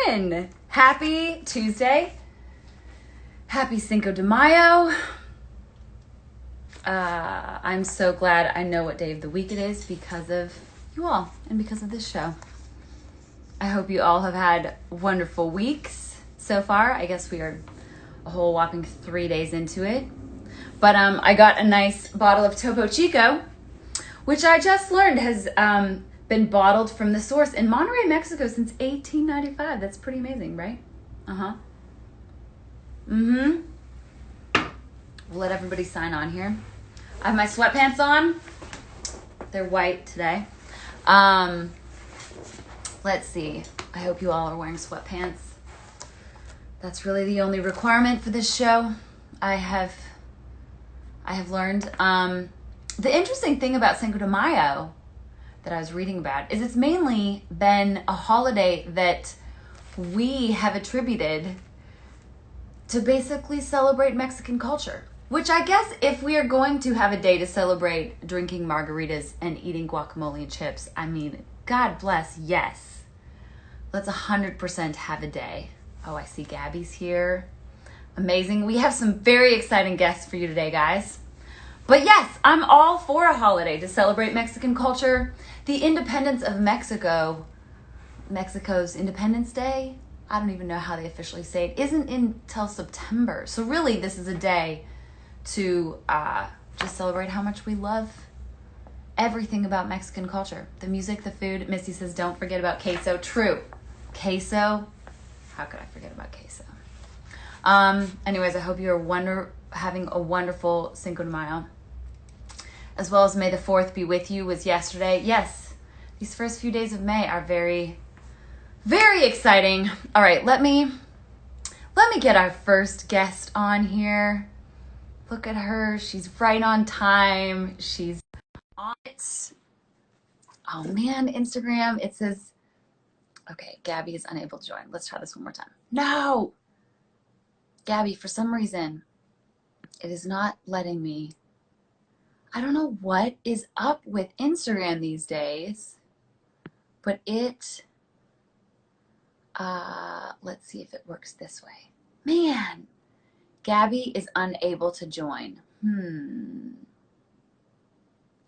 doing? Happy Tuesday. Happy Cinco de Mayo. I'm so glad I know what day of the week it is because of you all and because of this show. I hope you all have had wonderful weeks so far. I guess we are a whole whopping 3 days into it. But I got a nice bottle of Topo Chico, which I just learned has been bottled from the source in Monterrey, Mexico since 1895. That's pretty amazing, right? We'll let everybody sign on here. I have my sweatpants on. They're white today. Let's see. I hope you all are wearing sweatpants. That's really the only requirement for this show. I have learned. The interesting thing about Cinco de Mayo that I was reading about is it's mainly been a holiday that we have attributed to basically celebrate Mexican culture. Which I guess if we are going to have a day to celebrate drinking margaritas and eating guacamole and chips, I mean, God bless, yes. Let's 100% have a day. Oh, I see Gabby's here. Amazing. We have some very exciting guests for you today, guys. But yes, I'm all for a holiday to celebrate Mexican culture. The independence of Mexico, Mexico's Independence Day, I don't even know how they officially say it, isn't until September. So really, this is a day to just celebrate how much we love everything about Mexican culture. The music, the food. Missy says, don't forget about queso. True. Queso. How could I forget about queso? Anyways, I hope you are having a wonderful Cinco de Mayo. As well as May the 4th be with you was yesterday. Yes, these first few days of May are very, very exciting. All right, let me get our first guest on here. Look at her. She's right on time. She's on it. Oh man, Instagram. It says, okay, Gabby is unable to join. Let's try this one more time. No! Gabby, for some reason, it is not letting me. I don't know what is up with Instagram these days, but let's see if it works this way. Man, Gabby is unable to join.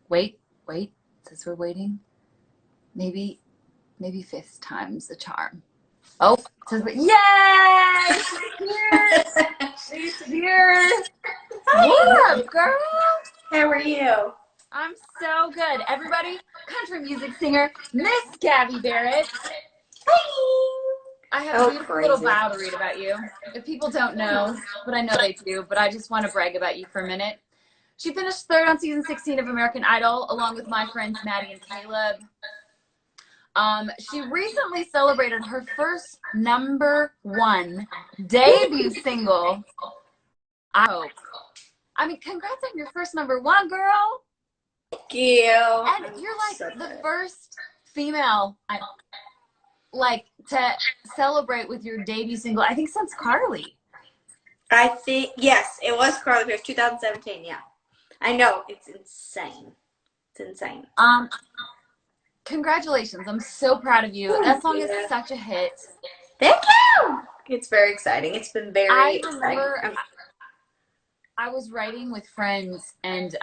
Wait, it says we're waiting. Maybe fifth time's the charm. Oh, it says, yes! She's here! What up, girl? How are you? I'm so good. Everybody, country music singer, Miss Gabby Barrett. I have a beautiful little bio to read about you. If people don't know, but I know they do, but I just want to brag about you for a minute. She finished third on season 16 of American Idol, along with my friends Maddie and Caleb. She recently celebrated her first #1 debut single. I hope. I mean, congrats on your first #1, girl. Thank you. And you're like the first female, to celebrate with your debut single, I think since Carly. I think, yes, it was Carly. It was 2017, yeah. I know, it's insane. It's insane. Congratulations. I'm so proud of you. That song is such a hit. Thank you. It's very exciting. It's been very exciting. I was writing with friends and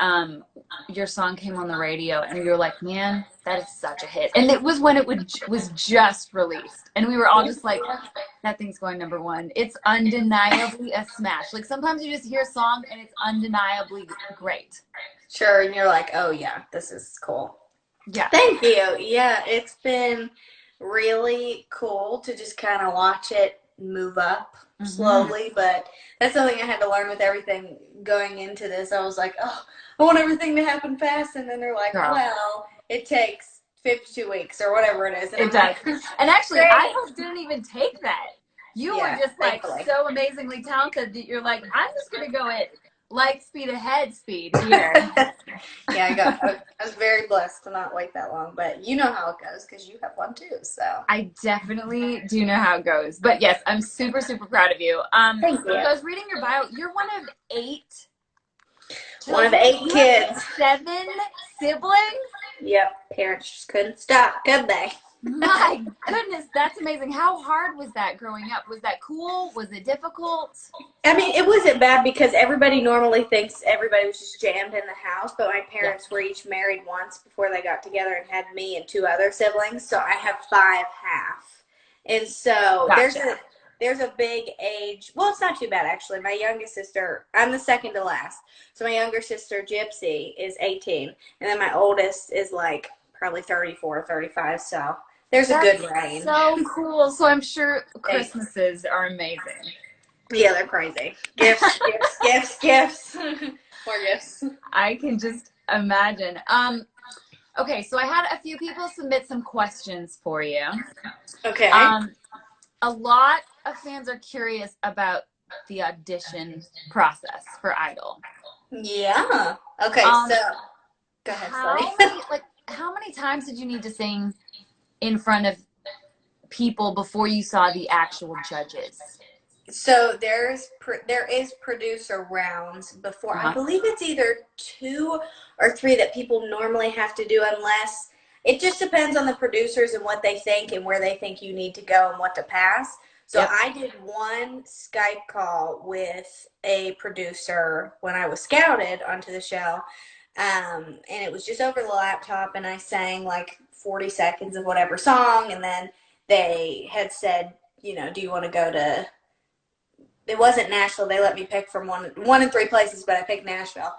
your song came on the radio and we were like, man, that is such a hit. And it was when it was just released. And we were all just like, that thing's going #1. It's undeniably a smash. Like sometimes you just hear a song and it's undeniably great. Sure, and you're like, oh yeah, this is cool. Yeah. Thank you. Yeah, it's been really cool to just kind of watch it move up slowly, but that's something I had to learn with everything going into this. I was like, oh, I want everything to happen fast, and then they're like, well, it takes 52 weeks or whatever it is. And it does. And actually, I didn't even take that. You were just like so amazingly talented that you're like, I'm just going to go at light speed ahead speed here. Yeah, I was very blessed to not wait that long, but you know how it goes because you have one too. So I definitely do know how it goes. But yes, I'm super, super proud of you. Thank you. So I was reading your bio. You're one of 8. One of 8 kids. 7 siblings. Yep. Parents just couldn't stop, could they? My goodness, that's amazing. How hard was that growing up? Was that cool? Was it difficult? I mean, it wasn't bad because everybody normally thinks everybody was just jammed in the house, but my parents were each married once before they got together and had me and 2 other siblings, so I have 5 half. And so Gotcha. there's a big age. Well, it's not too bad, actually. My youngest sister, I'm the second to last. So my younger sister, Gypsy, is 18. And then my oldest is like probably 34 or 35. So there's a good range. So cool. So I'm sure Christmases are amazing. Yeah, they're crazy. Gifts, gifts, gifts, gifts. More gifts. I can just imagine. Okay, so I had a few people submit some questions for you. Okay. A lot of fans are curious about the audition process for Idol. Yeah. Okay, so go ahead, how many times did you need to sing in front of people before you saw the actual judges? So there is producer rounds before. I believe it's either 2 or 3 that people normally have to do, unless it just depends on the producers and what they think and where they think you need to go and what to pass. So I did 1 Skype call with a producer when I was scouted onto the show, and it was just over the laptop, and I sang like 40 seconds of whatever song, and then they had said, you know, do you want to go to, it wasn't Nashville, they let me pick from one in 3 places, but I picked Nashville.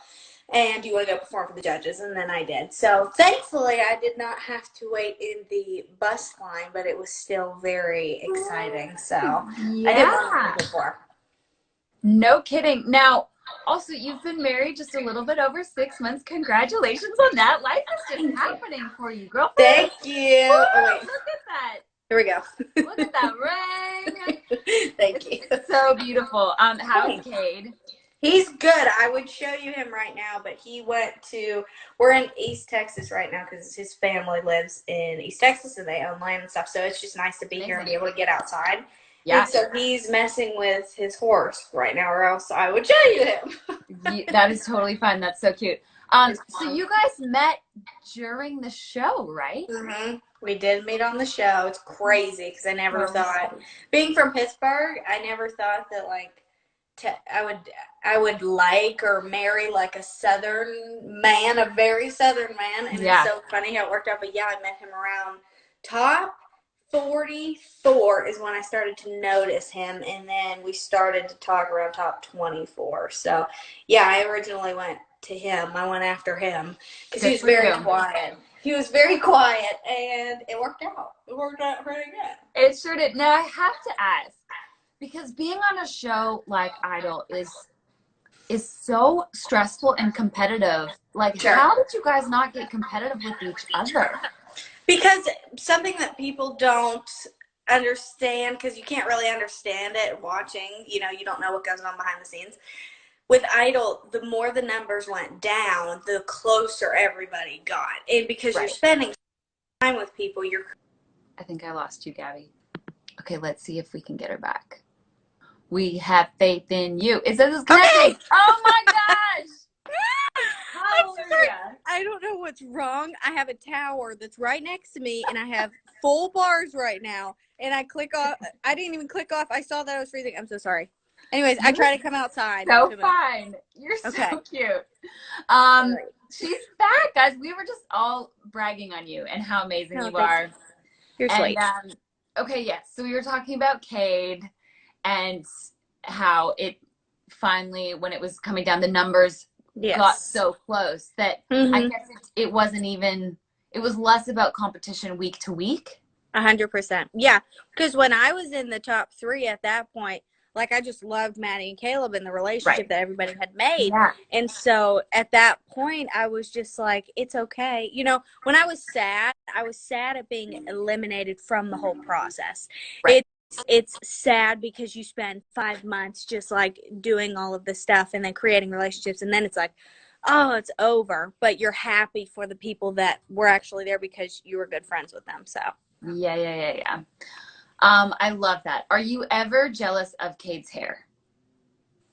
And do you want to go perform for the judges? And then I did. So thankfully, I did not have to wait in the bus line, but it was still very exciting. So I did one before. No kidding. Now, also, you've been married just a little bit over 6 months. Congratulations on that. Life is just happening for you, girlfriend. Thank you. Woo! Oh, wait. Look at that. Here we go. Look at that ring. Thank you. So beautiful. How's Cade? He's good. I would show you him right now, but he went to, we're in East Texas right now because his family lives in East Texas and they own land and stuff. So it's just nice to be here and be able to get outside. Yeah. And so he's messing with his horse right now, or else I would show you him. That is totally fun. That's so cute. So you guys met during the show, right? Mm-hmm. We did meet on the show. It's crazy because I never thought, being from Pittsburgh, I never thought that like I would like or marry like a Southern man, a very Southern man. And it's so funny how it worked out. But yeah, I met him around top 44 is when I started to notice him. And then we started to talk around top 24. So yeah, I originally went to him. I went after him because he was very quiet. He was very quiet and it worked out. It worked out pretty good. It sure did. Now I have to ask, because being on a show like Idol is so stressful and competitive. Like, how did you guys not get competitive with each other? Because something that people don't understand, because you can't really understand it watching, you know, you don't know what goes on behind the scenes. With Idol, the more the numbers went down, the closer everybody got. And because you're spending time with people, I think I lost you, Gabby. Okay, let's see if we can get her back. We have faith in you. It says it's connecting. Okay. Oh my gosh! Hallelujah. I don't know what's wrong. I have a tower that's right next to me, and I have full bars right now. And I click off. I didn't even click off. I saw that I was freezing. I'm so sorry. Anyways, I try to come outside. So fine. You're so cute. She's back, guys. We were just all bragging on you and how amazing you are. You're sweet. Okay, yes. So we were talking about Cade and how it finally, when it was coming down, the numbers got so close that I guess it wasn't even, it was less about competition week to week. 100%. Yeah, because when I was in the top 3 at that point, like, I just loved Maddie and Caleb and the relationship that everybody had made. Yeah. And so at that point, I was just like, it's okay. You know, when I was sad at being eliminated from the whole process. Right. It's sad because you spend 5 months just, like, doing all of this stuff and then creating relationships. And then it's like, oh, it's over. But you're happy for the people that were actually there because you were good friends with them. So. Yeah. I love that. Are you ever jealous of Cade's hair?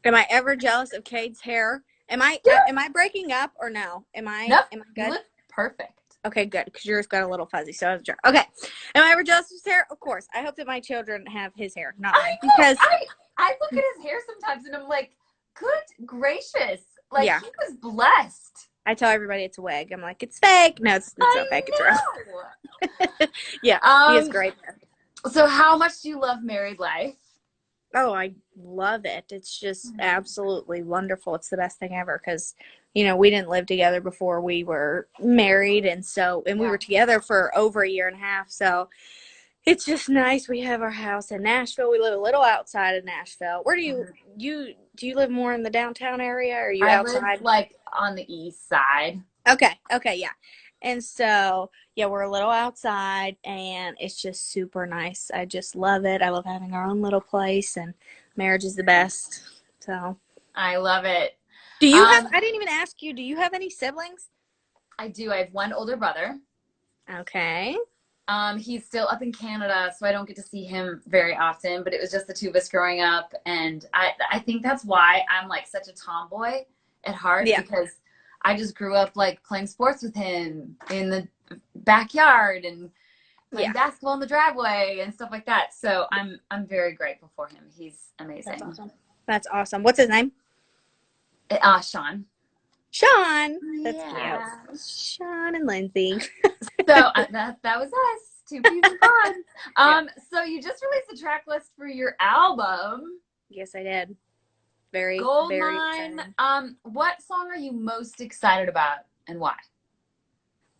Am I ever jealous of Cade's hair? Am I breaking up or no? Am I nope. am I good? You look perfect. Okay, good, because yours got a little fuzzy, so I was sure. Okay. Am I ever jealous of his hair? Of course. I hope that my children have his hair, not mine. Because I look at his hair sometimes and I'm like, good gracious. Like, yeah. he was blessed. I tell everybody it's a wig. I'm like, it's fake. No, it's not fake. It's real. Yeah, he is great. So how much do you love married life? Oh, I love it. It's just absolutely wonderful. It's the best thing ever because, you know, we didn't live together before we were married. And we were together for over a year and a half. So it's just nice. We have our house in Nashville. We live a little outside of Nashville. Where do you live more in the downtown area or are you outside? I live like on the east side. Okay, yeah. And so, yeah, we're a little outside, and it's just super nice. I just love it. I love having our own little place, and marriage is the best. So I love it. Do you have? I didn't even ask you. Do you have any siblings? I do. I have one older brother. Okay. He's still up in Canada, so I don't get to see him very often. But it was just the two of us growing up, and I think that's why I'm like such a tomboy at heart because I just grew up like playing sports with him in the backyard and playing basketball in the driveway and stuff like that. So I'm very grateful for him. He's amazing. That's awesome. What's his name? Sean. Sean. That's cute. Sean and Lindsay. So that was us. Two peas and pods. So you just released the track list for your album. Yes, I did. Very Goldmine. Very what song are you most excited about and why?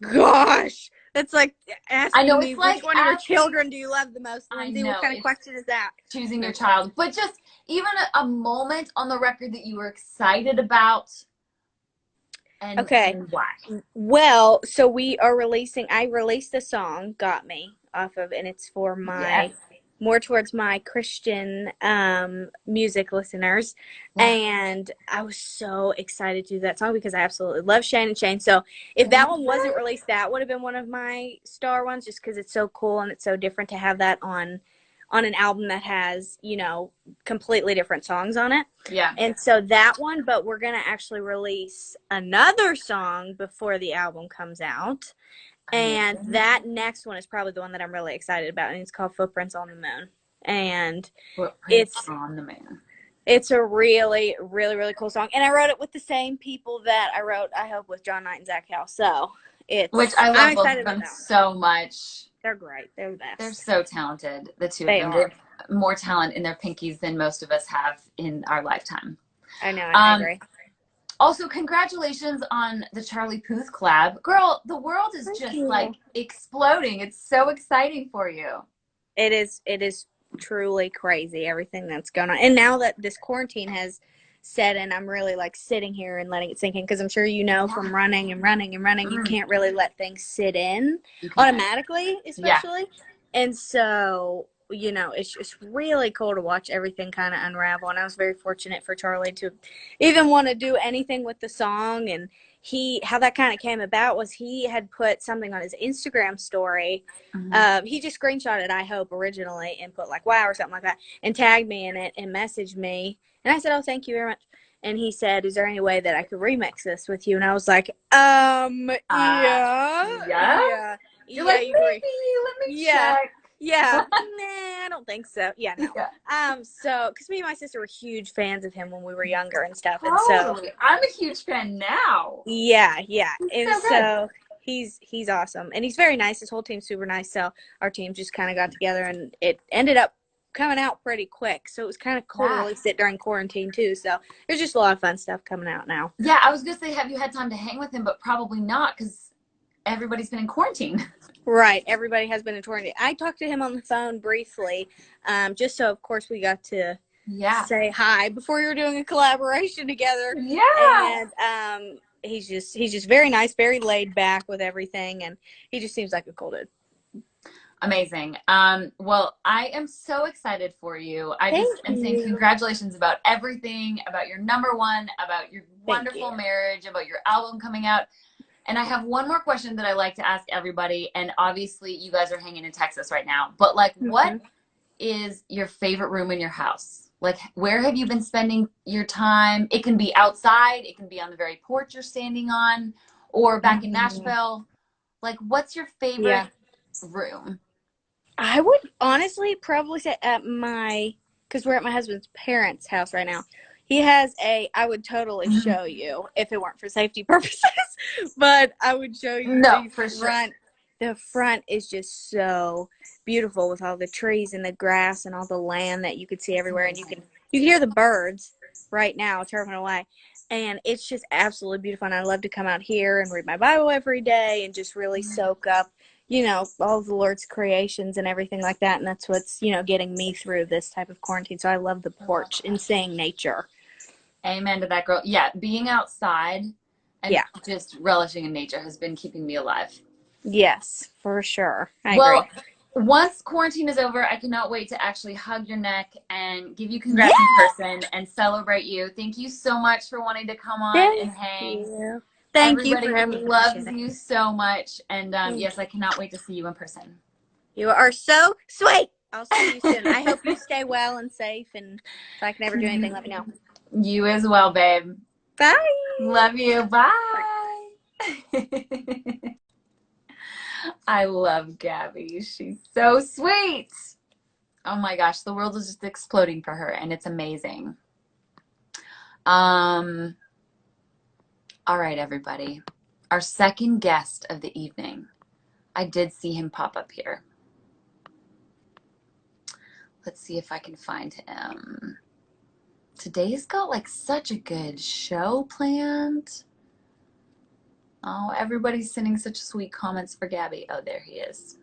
Gosh, that's like asking me it's like which one of your children do you love the most, Lindsay? I know, what kind of question is that? Choosing your child, but just even a moment on the record that you were excited about. And why? Well, so I released the song "Got Me" off of, and it's for my. More towards my Christian music listeners. And I was so excited to do that song because I absolutely love Shane and Shane. So if that one wasn't released, that would have been one of my star ones just because it's so cool and it's so different to have that on an album that has, you know, completely different songs on it. Yeah. And so that one, but we're going to actually release another song before the album comes out. And that next one is probably the one that I'm really excited about, and it's called Footprints on the Moon. And Footprints on the Moon. It's a really, really, really cool song. And I wrote it with the same people that I wrote, I Hope, with John Knight and Zach Howell. So which I love both of them so much. They're great. They're the best. They're so talented, the two of them. They have more talent in their pinkies than most of us have in our lifetime. I know. I agree. Also, congratulations on the Charlie Puth collab. Girl, the world is like exploding. It's so exciting for you. It is truly crazy, everything that's going on. And now that this quarantine has set in, I'm really like sitting here and letting it sink in because I'm sure you know from running, you can't really let things sit in automatically, especially. And so, you know, it's just really cool to watch everything kind of unravel. And I was very fortunate for Charlie to even want to do anything with the song. And how that kind of came about was he had put something on his Instagram story. He just screenshotted I Hope originally and put like wow or something like that and tagged me in it and messaged me. And I said, oh, thank you very much. And he said, is there any way that I could remix this with you? And I was like, yeah. You're like, maybe, let me check. Yeah. Nah, I don't think so. Yeah, no. So, because me and my sister were huge fans of him when we were younger and stuff. And so I'm a huge fan now. Yeah. And so he's awesome. And he's very nice. His whole team's super nice. So our team just kind of got together and it ended up coming out pretty quick. So it was kind of cool to release it during quarantine too. So there's just a lot of fun stuff coming out now. Yeah, I was going to say, have you had time to hang with him? But probably not because everybody's been in quarantine. Right. Everybody has been in quarantine. I talked to him on the phone briefly, just so, of course, we got to say hi before you were doing a collaboration together. Yeah. And he's just very nice, very laid back with everything, and he just seems like a cool dude. Amazing. Well, I am so excited for you. I just am saying congratulations about everything, about your number one, about your wonderful marriage, about your album coming out. And I have one more question that I like to ask everybody. And obviously you guys are hanging in Texas right now, but like, what is your favorite room in your house? Like, where have you been spending your time? It can be outside. It can be on the very porch you're standing on or back in Nashville. Like, what's your favorite room? I would honestly probably say because we're at my husband's parents' house right now. He has I would totally show you if it weren't for safety purposes, but I would show you the front. Sure. The front is just so beautiful with all the trees and the grass and all the land that you could see everywhere, and you can hear the birds right now chirping away. And it's just absolutely beautiful, and I love to come out here and read my Bible every day and just really soak up, all of the Lord's creations and everything like that. And that's what's, getting me through this type of quarantine. So I love the porch and seeing nature. Amen to that, girl. Yeah, being outside and just relishing in nature has been keeping me alive. Yes, for sure. I agree. Once quarantine is over, I cannot wait to actually hug your neck and give you congrats in person and celebrate you. Thank you so much for wanting to come on and hang. Thank you for having me. Everybody loves you so much. And yes, I cannot wait to see you in person. You are so sweet. I'll see you soon. I hope you stay well and safe. And if I can ever do anything, let me know. You as well, babe. Bye. Love you. Bye. I love Gabby. She's so sweet. Oh my gosh, the world is just exploding for her, and it's amazing. All right, everybody. Our second guest of the evening. I did see him pop up here. Let's see if I can find him. Today's got like such a good show planned. Oh, everybody's sending such sweet comments for Gabby. Oh, there he is.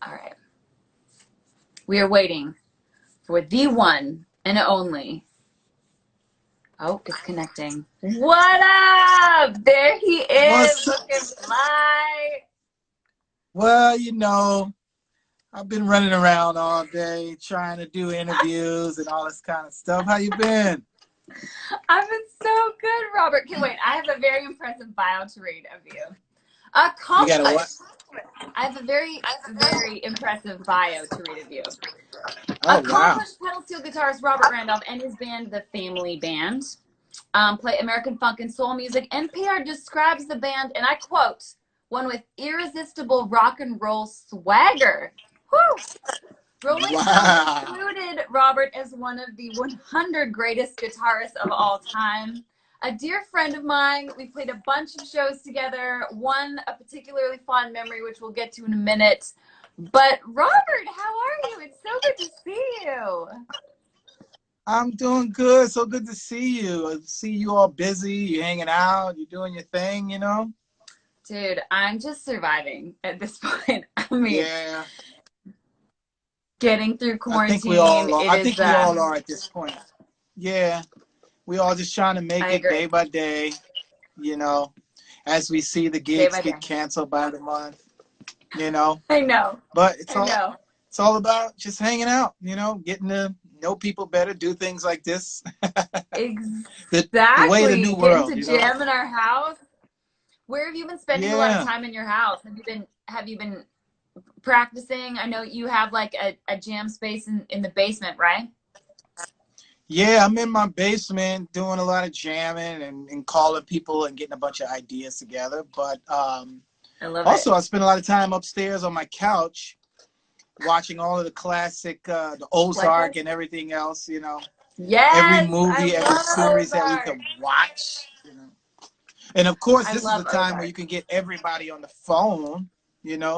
All right. We are waiting for the one and only. Oh, it's connecting. What up? There he is. Looking fly. Well, I've been running around all day trying to do interviews and all this kind of stuff. How you been? I've been so good, Robert. Can't wait. I have a very impressive bio to read of you. You got a what? I have a very impressive bio to read of you. Oh, accomplished pedal steel guitarist Robert Randolph and his band, The Family Band, play American funk and soul music. NPR describes the band, and I quote, one with irresistible rock and roll swagger. Woo! Rolling Stone included Robert as one of the 100 greatest guitarists of all time. A dear friend of mine, we played a bunch of shows together, a particularly fond memory, which we'll get to in a minute. But Robert, how are you? It's so good to see you. I'm doing good. So good to see you. I see you all busy. You're hanging out. You're doing your thing, Dude, I'm just surviving at this point. I mean, getting through quarantine. I think we all are at this point. Yeah. We all just trying to make it day by day, as we see the gigs get canceled by the month, I know. But it's all about just hanging out, getting to know people better, do things like this. Exactly. The way of the new world. Getting to jam in our house. Where have you been spending a lot of time in your house? Have you been practicing? I know you have like a jam space in the basement, right? Yeah, I'm in my basement doing a lot of jamming and calling people and getting a bunch of ideas together. But I spend a lot of time upstairs on my couch watching all of the classic, the Ozark and everything else, Yes, every movie, every series that we can watch. And of course, this is the time where you can get everybody on the phone,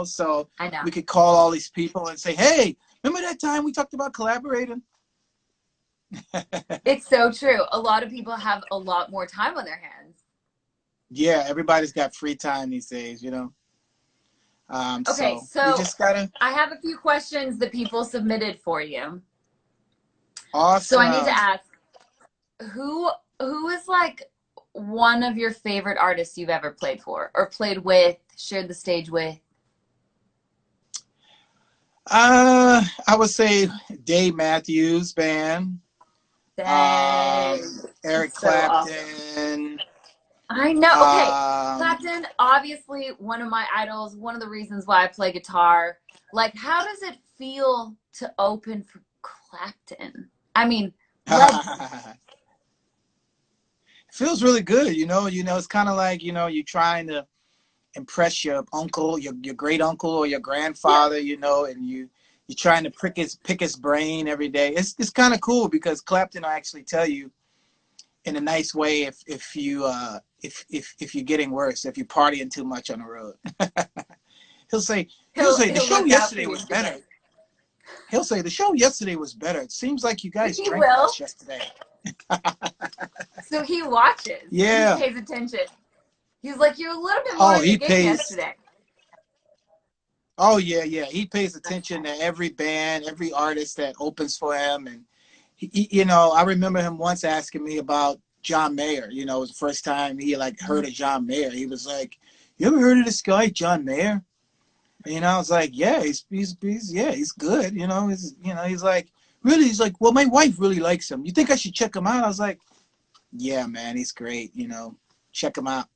so we could call all these people and say, hey, remember that time we talked about collaborating? It's so true. A lot of people have a lot more time on their hands. Yeah, everybody's got free time these days, Okay, so you just gotta... I have a few questions that people submitted for you. Awesome. So I need to ask, who is like one of your favorite artists you've ever played for or played with, shared the stage with? I would say Dave Matthews Band. Eric Clapton. Awesome. I know. Okay, Clapton, obviously one of my idols. One of the reasons why I play guitar. Like, how does it feel to open for Clapton? I mean, it feels really good. It's kind of like you're trying to impress your uncle, your great uncle or your grandfather, you know, and you're trying to pick his brain every day. It's kind of cool because Clapton will actually tell you in a nice way if you're getting worse, if you're partying too much on the road. he'll say the show yesterday was better. He'll say the show yesterday was better. It seems like you guys drank less yesterday. So he watches. Yeah. He pays attention. He's like, you're a little bit more than yesterday. Oh yeah. He pays attention to every band, every artist that opens for him, and he, you know, I remember him once asking me about John Mayer. You know, it was the first time he like heard of John Mayer. He was like, "You ever heard of this guy, John Mayer?" And, you know, I was like, "Yeah, he's good." You know, he's like, "Really?" He's like, "Well, my wife really likes him. You think I should check him out?" I was like, "Yeah, man, he's great. You know, check him out."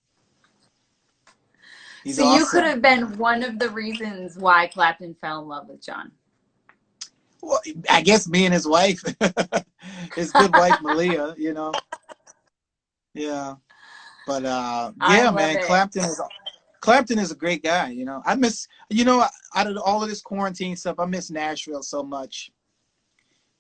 He's awesome. You could have been one of the reasons why Clapton fell in love with John. Well, I guess me and his wife, his good wife Malia, you know. Yeah, but yeah, man, Clapton is a great guy. You know, I miss, you know, out of all of this quarantine stuff, I miss Nashville so much.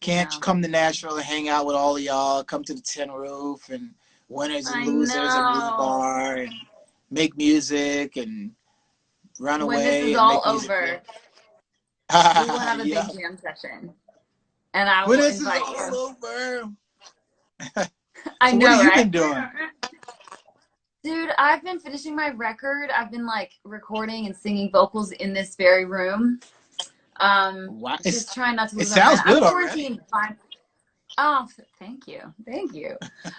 Can't come to Nashville and hang out with all of y'all? Come to the Tin Roof and Winners and Losers and Roof Bar and make music and run away. When this is all over, we will have a big jam session, and I will invite you. All over. I know, what have you right? been doing? Dude, I've been finishing my record. I've been like recording and singing vocals in this very room. Just trying not to lose my mind. It sounds good already. Oh, thank you.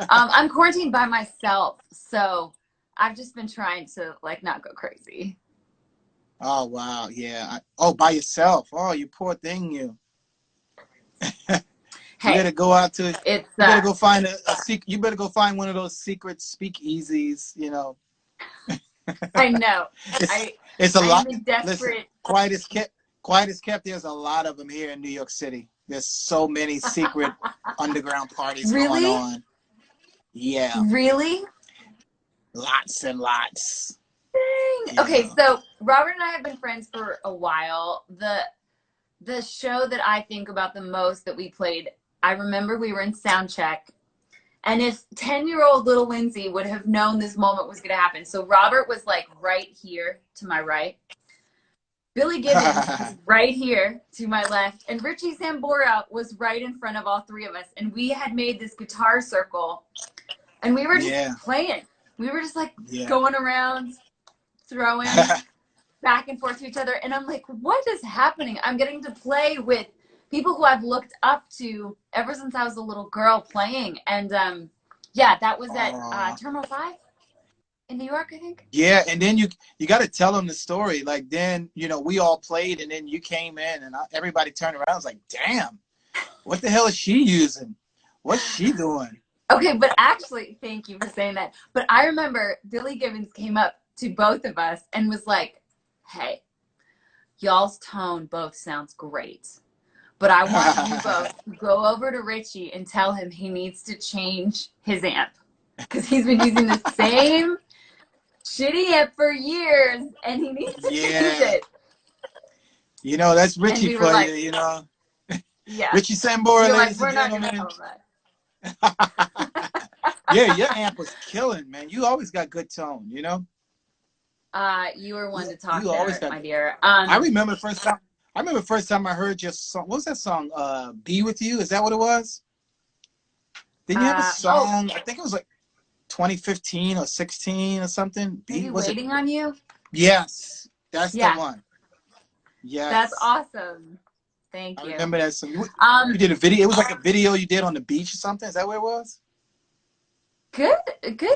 I'm quarantined by myself, so I've just been trying to like not go crazy. Oh wow, yeah. By yourself. Oh, you poor thing, you. You better go out to. You better go find You better go find one of those secret speakeasies. You know. I know. It's a lot. Desperate. Listen, quiet as kept. There's a lot of them here in New York City. There's so many secret underground parties going on. Yeah. Really? Lots and lots. Dang. Yeah. Okay, so Robert and I have been friends for a while. The show that I think about the most that we played, I remember we were in sound check, and if 10-year-old little Lindsay would have known this moment was going to happen. So Robert was like right here to my right. Billy Gibbons was right here to my left, and Richie Sambora was right in front of all three of us. And we had made this guitar circle, and we were just playing. We were just like going around, throwing back and forth to each other. And I'm like, what is happening? I'm getting to play with people who I've looked up to ever since I was a little girl playing. And that was at Terminal 5 in New York, I think. Yeah, and then you got to tell them the story. Like then, you know, we all played, and then you came in, and everybody turned around. I was like, damn, what the hell is she using? What's she doing? Okay, but actually, thank you for saying that. But I remember Billy Gibbons came up to both of us and was like, hey, y'all's tone both sounds great. But I want you both to go over to Richie and tell him he needs to change his amp. Because he's been using the same shitty amp for years, and he needs to change it. You know, that's Richie for you, you know. Yeah. Richie Sambora, ladies and gentlemen. Yeah, your amp was killing, man. You always got good tone, you know? You were one to talk there, my dear. I remember the first time I heard your song. What was that song? Be With You? Is that what it was? Didn't you have a song? I think it was like 2015 or 16 or something. Waiting on You? Yes. That's the one. Yes. That's awesome. Thank you. I remember that song. You did a video. It was like a video you did on the beach or something. Is that where it was? Good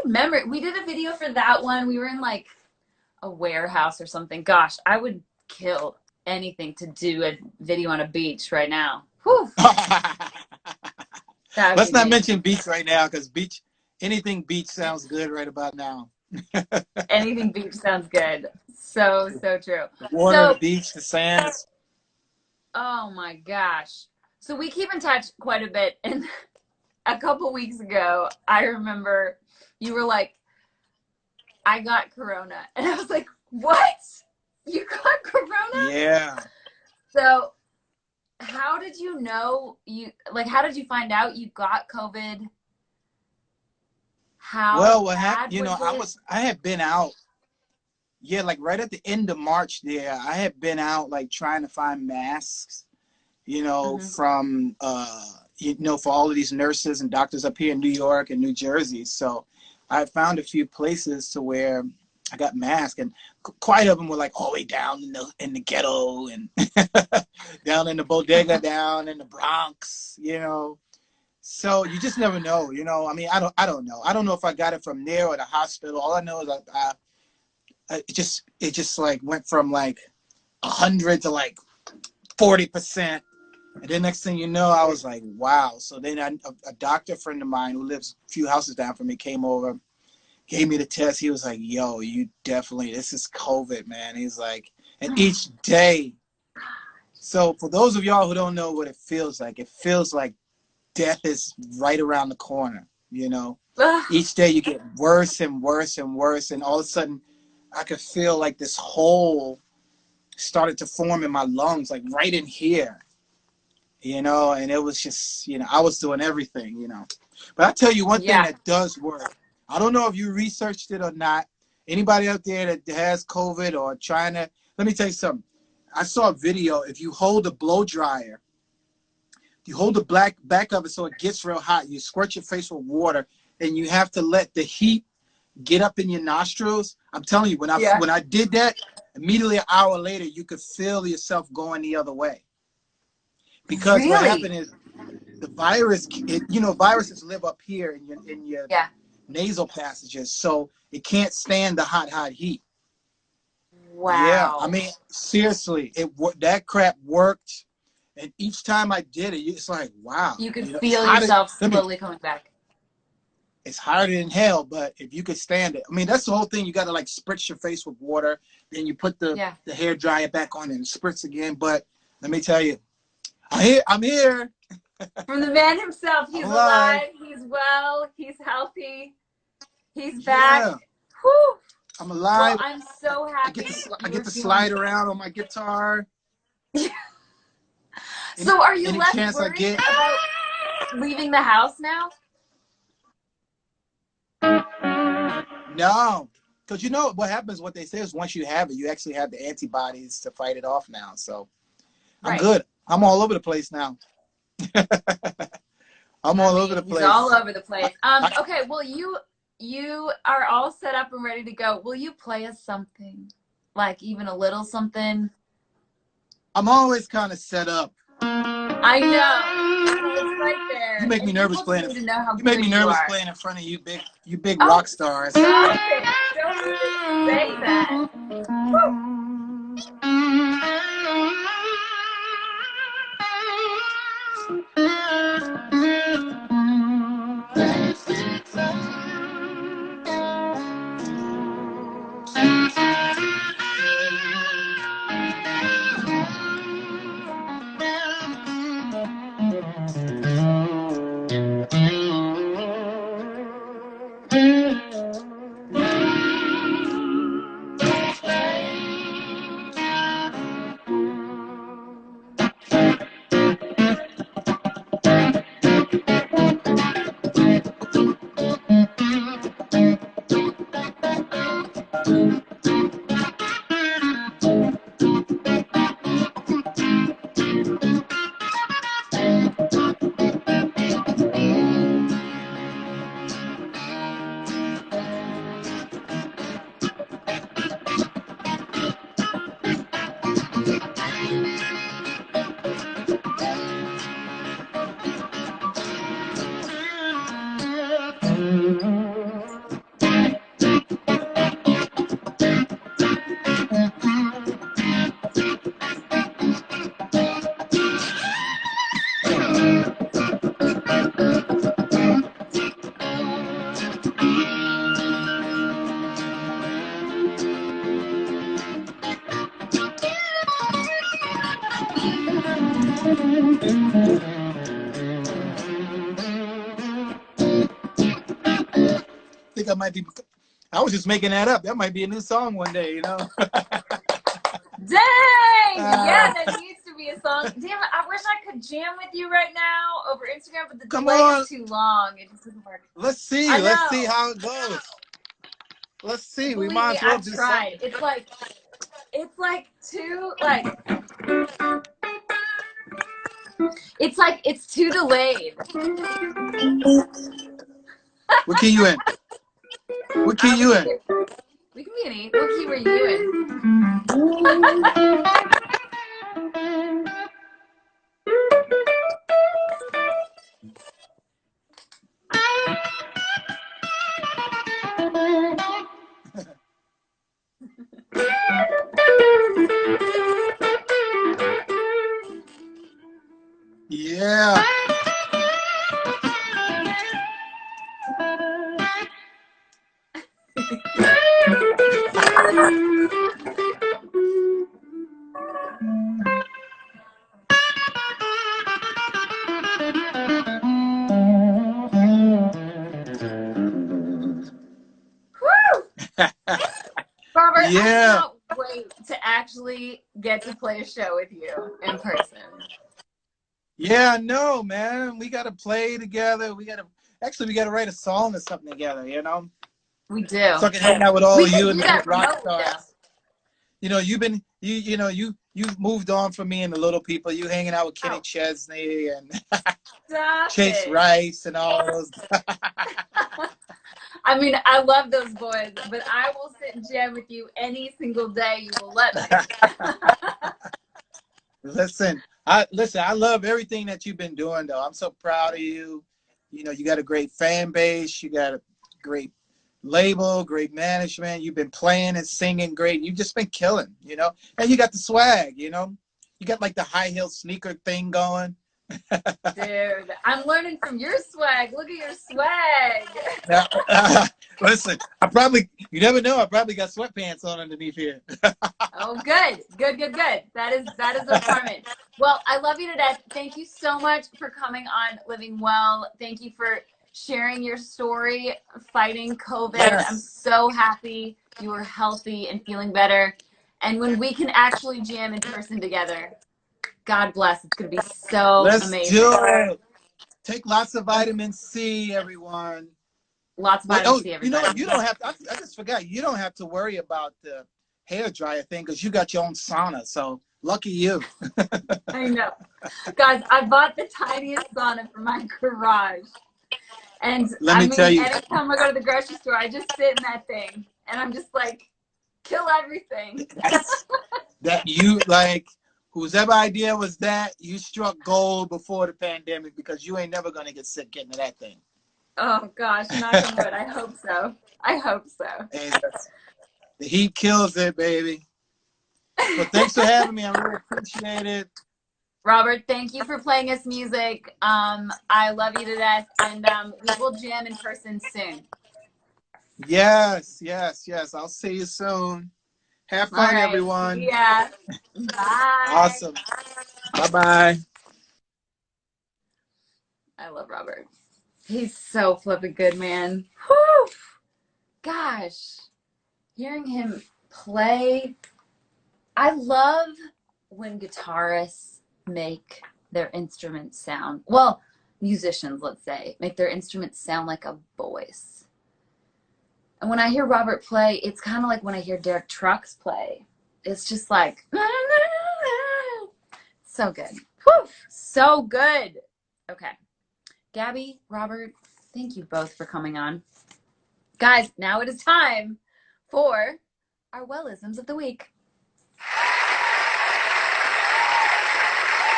memory. We did a video for that one. We were in like a warehouse or something. Gosh, I would kill anything to do a video on a beach right now. Whew. Let's not mention beach right now, because anything beach sounds good right about now. Anything beach sounds good. So true. The water, the beach, the sands. Oh my gosh. So we keep in touch quite a bit. And a couple weeks ago, I remember you were like, I got corona. And I was like, What? You got corona? Yeah. So how did you know how did you find out you got COVID? What happened, you know, I had been out, yeah, like right at the end of March there, I had been out like trying to find masks, you know, from, you know, for all of these nurses and doctors up here in New York and New Jersey. So I found a few places to where I got masks, and quite of them were like all the way down in the ghetto and down in the bodega, down in the Bronx, you know. So you just never know, you know. I mean, I don't know. I don't know if I got it from there or the hospital. All I know is it just like went from like 100 to like 40%. And then next thing you know, I was like, wow. So then a doctor friend of mine who lives a few houses down from me came over, gave me the test. He was like, yo, you definitely, this is COVID, man. He's like, and each day. So for those of y'all who don't know what it feels like death is right around the corner, you know. Each day you get worse and worse and worse. And all of a sudden I could feel like this hole started to form in my lungs, like right in here, you know. And it was just, you know, I was doing everything, you know. But I tell you one thing that does work. I don't know if you researched it or not. Anybody out there that has COVID or trying to, let me tell you something. I saw a video. If you hold a blow dryer, you hold the back of it so it gets real hot. You squirt your face with water, and you have to let the heat get up in your nostrils. I'm telling you, when I did that, immediately an hour later, you could feel yourself going the other way. Because what happened is the virus, you know, viruses live up here in your nasal passages, so it can't stand the hot heat. Wow. Yeah, I mean, seriously, that crap worked. And each time I did it, it's like, wow. You could feel yourself slowly coming back. It's harder than hell, but if you could stand it. I mean, that's the whole thing. You got to like spritz your face with water. Then you put the hair dryer back on and spritz again. But let me tell you, I'm here. From the man himself. He's alive. He's well. He's healthy. He's back. Yeah. Whew. I'm alive. Well, I'm so happy. I get to slide around on my guitar. So are you less worried about leaving the house now? No, because you know what happens, what they say is once you have it, you actually have the antibodies to fight it off now. So I'm good. I'm all over the place now. I'm all over the place. He's all over the place. Okay, well, you are all set up and ready to go. Will you play us something? Like even a little something? I'm always kind of set up. I know. It's right there. You make me nervous playing. You make me nervous playing in front of you big rock stars. Stop it. Don't even say that. I was just making that up. That might be a new song one day, you know? Dang! Yeah, that needs to be a song. Damn it, I wish I could jam with you right now over Instagram, but the delay is too long. It just doesn't work. Let's see. Let's see how it goes. Let's see. Believe we might me, as well I've do tried. something. It's like too it's too delayed. What key you in? What key you in? We can be in E. What key were you in? Yeah. Robert, Yeah. I cannot wait to actually get to play a show with you in person. Yeah, no, man. We gotta play together. We gotta write a song or something together, you know? We do. So I can hang out with all you and the rock stars. You know, you've moved on from me and the little people. You hanging out with Kenny Chesney and Chase Rice and all those. I mean, I love those boys, but I will sit and jam with you any single day you will let me. Listen, I love everything that you've been doing, though. I'm so proud of you. You know, you got a great fan base. You got a great label, great management. You've been playing and singing great. You've just been killing, you know. And you got the swag, you know. You got like the high heel sneaker thing going. Dude, I'm learning from your swag. Look at your swag. Now, listen, you never know. I probably got sweatpants on underneath here. Oh, good. That is a requirement. Well, I love you to death. Thank you so much for coming on Living Well. Thank you for sharing your story fighting COVID. Yes. I'm so happy you are healthy and feeling better. And when we can actually jam in person together, God bless. It's going to be so amazing. Let's do it. Take lots of vitamin C, everyone. Lots of vitamin C, everybody. You know, you don't have to, I just forgot, you don't have to worry about the hair dryer thing because you got your own sauna. So lucky you. I know. Guys, I bought the tiniest sauna for my garage. And Let me tell you. Anytime I go to the grocery store, I just sit in that thing. And I'm just like, kill everything. That you, like, whosever idea was that, you struck gold before the pandemic because you ain't never going to get sick getting to that thing. Oh, gosh. Knock on wood. I hope so. Hey, the heat kills it, baby. But thanks for having me. I really appreciate it. Robert, thank you for playing us music. I love you to death. And we will jam in person soon. Yes. I'll see you soon. Have fun, everyone. Yeah. Bye. Awesome. Bye-bye. I love Robert. He's so flippin' good, man. Whew. Gosh. Hearing him play. I love when guitarists make their instruments sound, well, musicians, let's say, make their instruments sound like a voice. And when I hear Robert play, it's kind of like when I hear Derek Trucks play. It's just like, so good. Whew, so good. Okay. Gabby, Robert, thank you both for coming on. Guys, now it is time for our Well-isms of the week.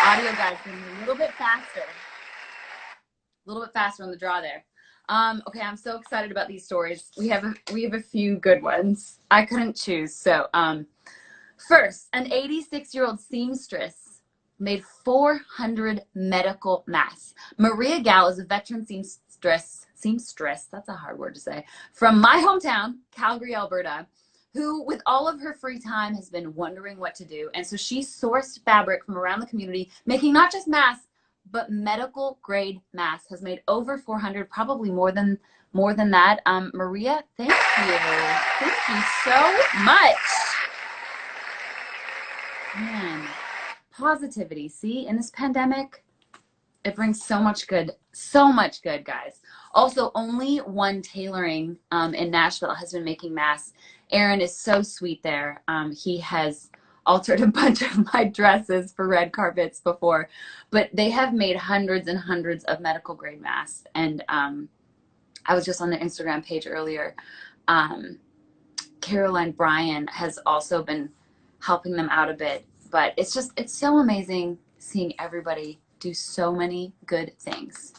Audio guys, going a little bit faster. A little bit faster on the draw there. Okay, I'm so excited about these stories. We have a few good ones. I couldn't choose. So, first, an 86-year-old seamstress made 400 medical masks. Maria Gal is a veteran seamstress, that's a hard word to say, from my hometown, Calgary, Alberta, who, with all of her free time, has been wondering what to do. And so she sourced fabric from around the community, making not just masks, but medical grade masks, has made over 400, probably more than that. Maria, thank you so much. Man, positivity. See, in this pandemic, it brings so much good, guys. Also, only one tailoring in Nashville has been making masks. Aaron is so sweet there. He has altered a bunch of my dresses for red carpets before, but they have made hundreds and hundreds of medical grade masks. And I was just on their Instagram page earlier. Caroline Bryan has also been helping them out a bit, but it's so amazing seeing everybody do so many good things.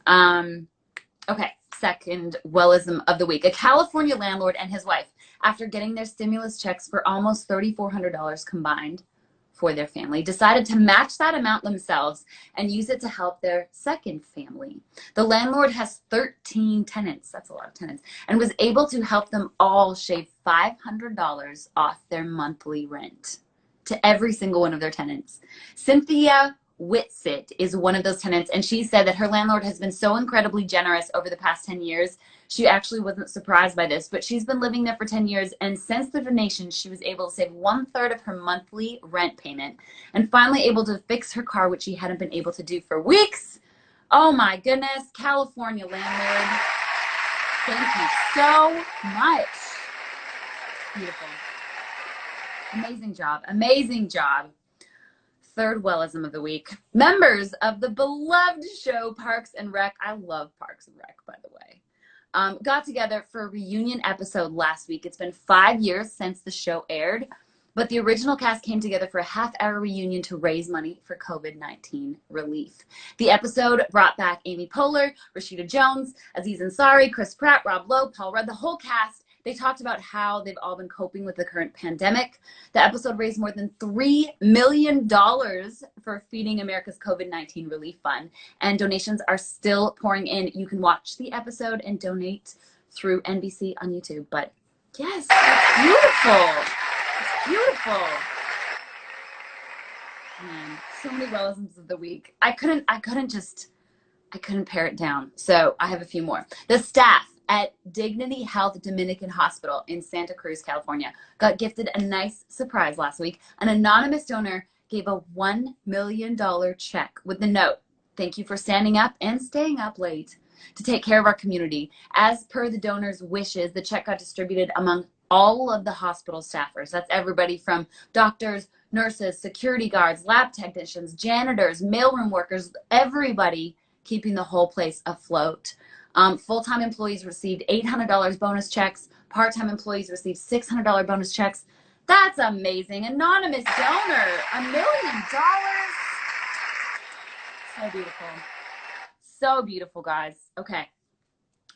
Okay, second Well-ism of the week. A California landlord and his wife, after getting their stimulus checks for almost $3,400 combined for their family, decided to match that amount themselves and use it to help their second family. The landlord has 13 tenants, that's a lot of tenants, and was able to help them all shave $500 off their monthly rent to every single one of their tenants. Cynthia Whitsitt is one of those tenants, and she said that her landlord has been so incredibly generous over the past 10 years. She actually wasn't surprised by this, but she's been living there for 10 years, and since the donation, she was able to save 1/3 of her monthly rent payment and finally able to fix her car, which she hadn't been able to do for weeks. Oh my goodness, California landlord, thank you so much. Beautiful. Amazing job. Amazing job. Third Well-ism of the week. Members of the beloved show Parks and Rec, I love Parks and Rec, by the way, got together for a reunion episode last week. It's been 5 years since the show aired, but the original cast came together for a half-hour reunion to raise money for COVID-19 relief. The episode brought back Amy Poehler, Rashida Jones, Aziz Ansari, Chris Pratt, Rob Lowe, Paul Rudd, the whole cast. They talked about how they've all been coping with the current pandemic. The episode raised more than $3 million for Feeding America's COVID-19 Relief Fund, and donations are still pouring in. You can watch the episode and donate through NBC on YouTube. But yes, it's beautiful. It's beautiful. Man, so many Well-isms of the week. I couldn't pare it down. So I have a few more. The staff at Dignity Health Dominican Hospital in Santa Cruz, California, got gifted a nice surprise last week. An anonymous donor gave a $1 million check with the note, "Thank you for standing up and staying up late to take care of our community." As per the donor's wishes, the check got distributed among all of the hospital staffers. That's everybody from doctors, nurses, security guards, lab technicians, janitors, mailroom workers, everybody keeping the whole place afloat. Full-time employees received $800 bonus checks. Part-time employees received $600 bonus checks. That's amazing. Anonymous donor, $1 million. So beautiful. So beautiful, guys. Okay,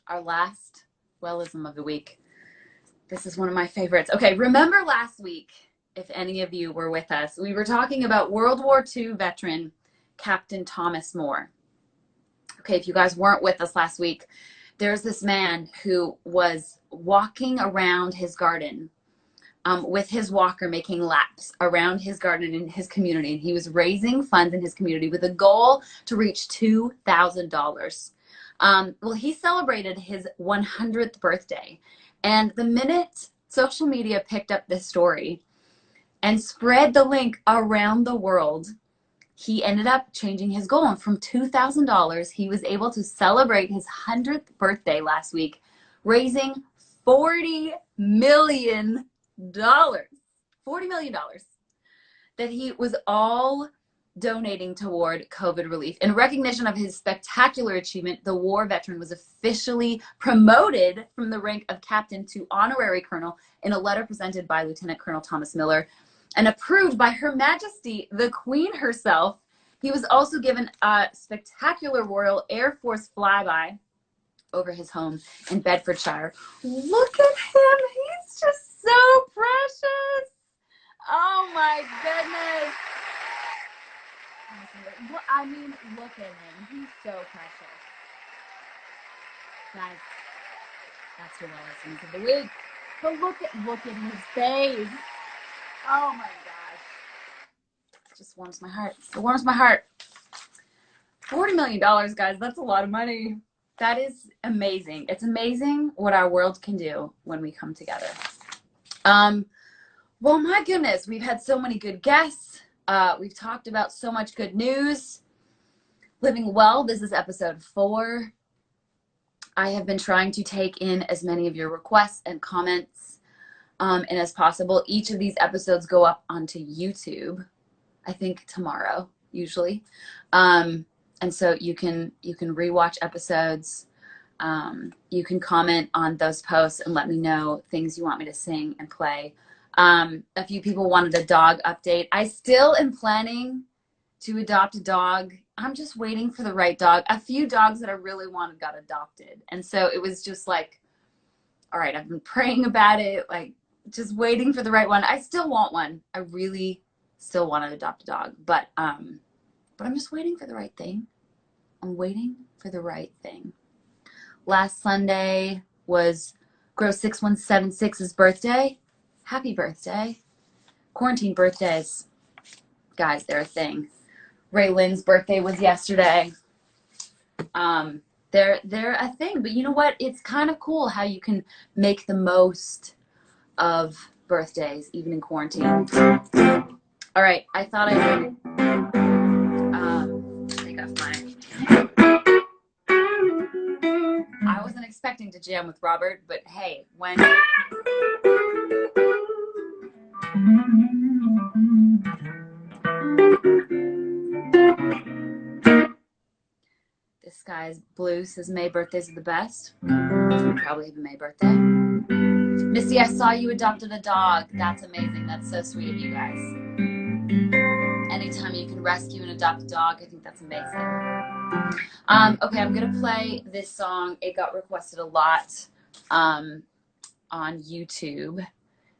our last Well-ism of the week. This is one of my favorites. Okay, remember last week, if any of you were with us, we were talking about World War II veteran Captain Thomas Moore. Okay, if you guys weren't with us last week, there's this man who was walking around his garden with his walker, making laps around his garden in his community. And he was raising funds in his community with a goal to reach $2,000. Well, he celebrated his 100th birthday. And the minute social media picked up this story and spread the link around the world, he ended up changing his goal. And from $2,000, he was able to celebrate his 100th birthday last week, raising $40 million. $40 million that he was all donating toward COVID relief. In recognition of his spectacular achievement, the war veteran was officially promoted from the rank of captain to honorary colonel in a letter presented by Lieutenant Colonel Thomas Miller and approved by Her Majesty, the Queen herself. He was also given a spectacular Royal Air Force flyby over his home in Bedfordshire. Look at him. He's just so precious. Oh my goodness. I mean, look at him. He's so precious. Guys, that's your Well-isms of the week. But look at his face. Oh my gosh. It just warms my heart. It warms my heart. $40 million, guys. That's a lot of money. That is amazing. It's amazing what our world can do when we come together. Well, my goodness, we've had so many good guests. We've talked about so much good news. Living well, this is episode 4. I have been trying to take in as many of your requests and comments and as possible. Each of these episodes go up onto YouTube, I think tomorrow, usually. And so you can rewatch episodes. You can comment on those posts and let me know things you want me to sing and play. A few people wanted a dog update. I still am planning to adopt a dog. I'm just waiting for the right dog. A few dogs that I really wanted got adopted. And so it was just like, all right, I've been praying about it, like just waiting for the right one. I still want one. I really still want to adopt a dog, but I'm just waiting for the right thing. I'm waiting for the right thing. Last Sunday was Gross 6176's birthday. Happy birthday. Quarantine birthdays. Guys, they're a thing. Ray Lynn's birthday was yesterday. They're a thing, but you know what? It's kind of cool how you can make the most of birthdays, even in quarantine. All right, I thought I would take off my... I wasn't expecting to jam with Robert, but hey, when... This guy's blue says May birthdays are the best. You probably have a May birthday. Missy, I saw you adopted a dog. That's amazing. That's so sweet of you guys. Anytime you can rescue and adopt a dog, I think that's amazing. Okay, I'm going to play this song. It got requested a lot on YouTube.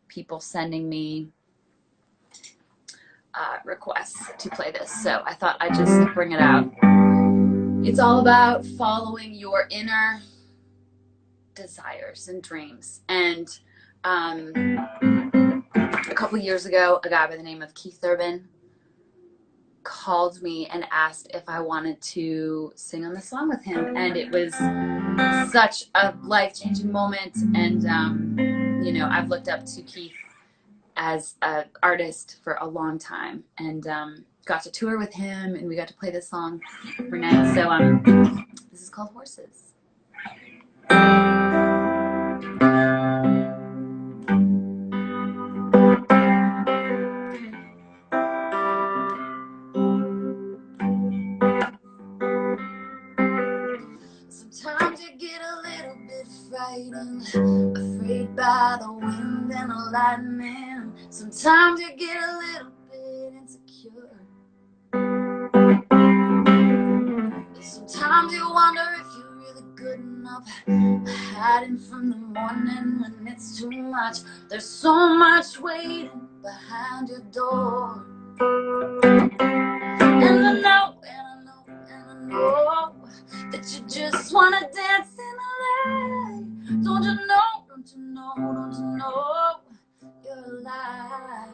People sending me requests to play this. So I thought I'd just bring it out. It's all about following your inner desires and dreams. And a couple years ago, a guy by the name of Keith Urban called me and asked if I wanted to sing on the song with him. And it was such a life-changing moment. And, you know, I've looked up to Keith as an artist for a long time. And got to tour with him, and we got to play this song every night. So this is called Horses. Sometimes you get a little bit frightened, afraid by the wind and the lightning. Sometimes you get a little bit insecure. Sometimes you wonder if you're really good enough, hiding from the morning when it's too much. There's so much waiting behind your door. And I know that you just wanna dance in the light. Don't you know, don't you know, don't you know you're alive?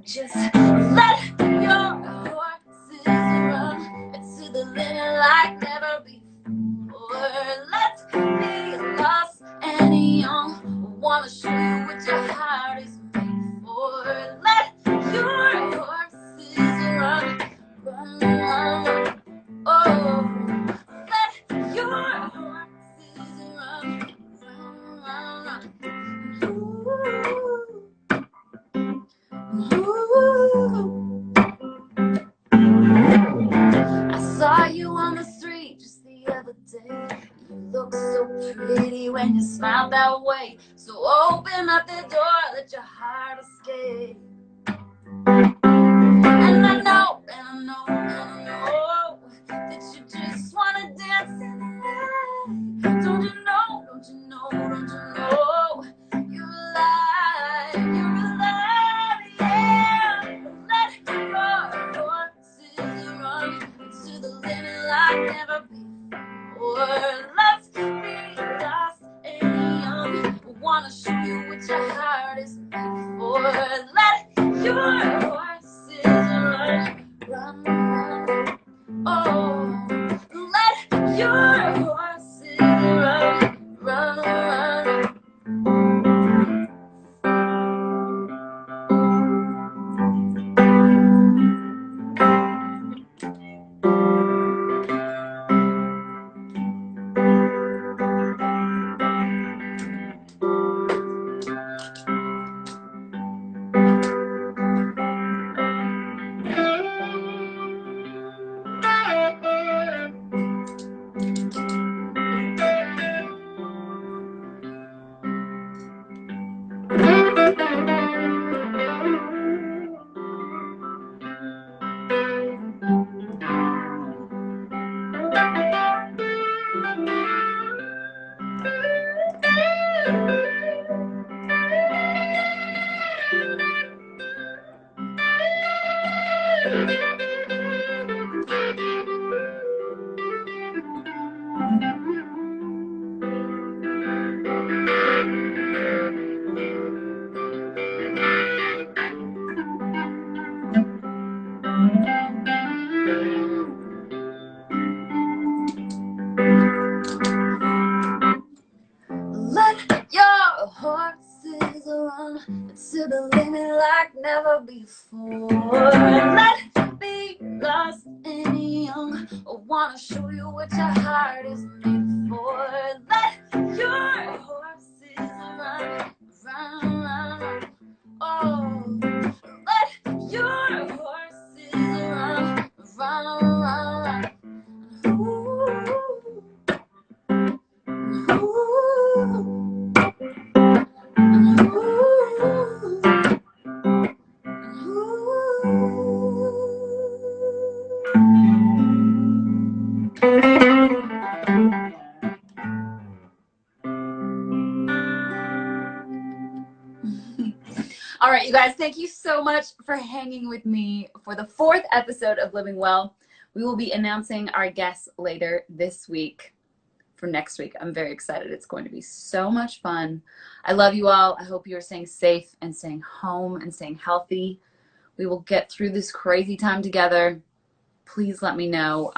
Just let your horses run into the limit like never before. Let's be lost and young. Wanna show you what your heart is made for. Let your horses run, run, run. Oh, let your horses run, run, run, run. Ooh. I saw you on the street just the other day. You look so pretty when you smile that way. So open up the door, let your heart escape. And I know that you just wanna dance in the light. Don't you know, don't you know, don't you know you're alive, yeah. Let your horses run to the limit like never before. Let's be lost and young. Wanna show you what your heart is made for. Let your horses run, run, run. your horses run, run, run. Let your horses run to the limit like never before. Let be lost and young. I wanna show you what your heart is made for. Let your horses run, run, run. Oh, let your horses run, run, run. Ooh. All right, you guys, thank you so much for hanging with me for the 4th episode of Living Well. We will be announcing our guests later this week. For next week. I'm very excited. It's going to be so much fun. I love you all. I hope you're staying safe and staying home and staying healthy. We will get through this crazy time together. Please let me know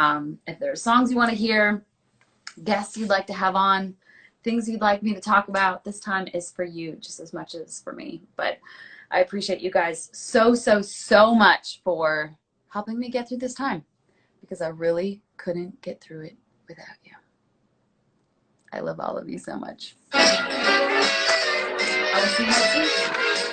if there are songs you want to hear, guests you'd like to have on, things you'd like me to talk about. This time is for you just as much as for me. But I appreciate you guys so, so, so much for helping me get through this time, because I really couldn't get through it without you. I love all of you so much. I will see you next week.